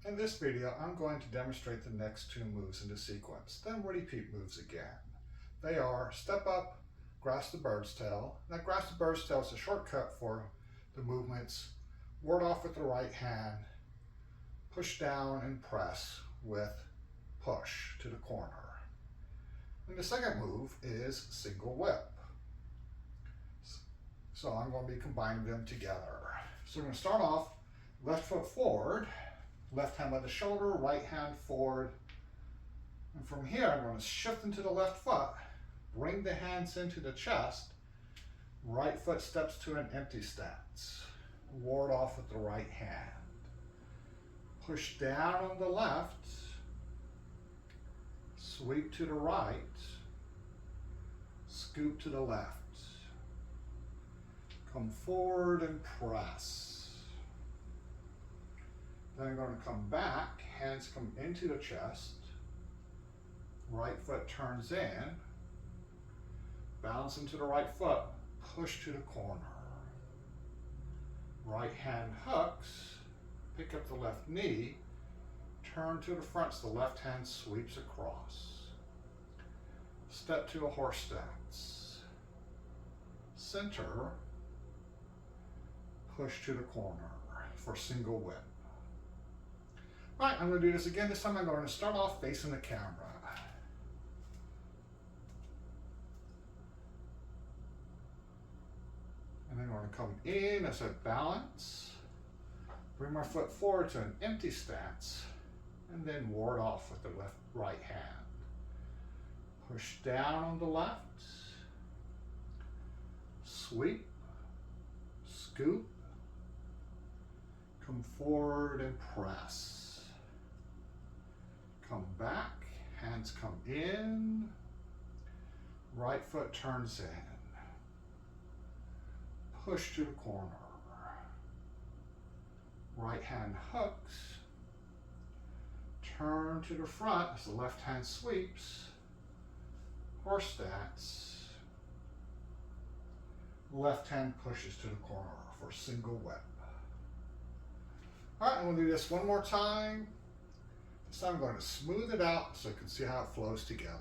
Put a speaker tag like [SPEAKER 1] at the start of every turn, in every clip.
[SPEAKER 1] In this video, I'm going to demonstrate the next two moves in the sequence, then repeat moves again. They are step up, grasp the bird's tail. Now grasp the bird's tail is a shortcut for the movements. Ward off with the right hand, push down and press with push to the corner. And the second move is single whip. So I'm going to be combining them together. So we're going to start off left foot forward, left hand by the shoulder, right hand forward. And from here, I'm going to shift into the left foot, bring the hands into the chest, right foot steps to an empty stance. Ward off with the right hand. Push down on the left, sweep to the right, scoop to the left. Come forward and press. Then I'm going to come back, hands come into the chest, right foot turns in, bounce into the right foot, push to the corner. Right hand hooks, pick up the left knee, turn to the front so the left hand sweeps across. Step to a horse stance. Center, push to the corner for single whip. All right, I'm going to do this again. This time I'm going to start off facing the camera. And I'm going to come in as a balance, bring my foot forward to an empty stance, and then ward off with the right hand. Push down on the left, sweep, scoop, come forward and press. Come back, hands come in, right foot turns in. Push to the corner. Right hand hooks, turn to the front as the left hand sweeps, horse stance, left hand pushes to the corner for single whip. All right, I'm going to do this one more time. This time I'm going to smooth it out so you can see how it flows together.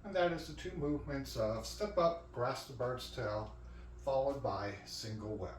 [SPEAKER 1] And that is the two movements of step up, grasp the bird's tail, followed by single whip.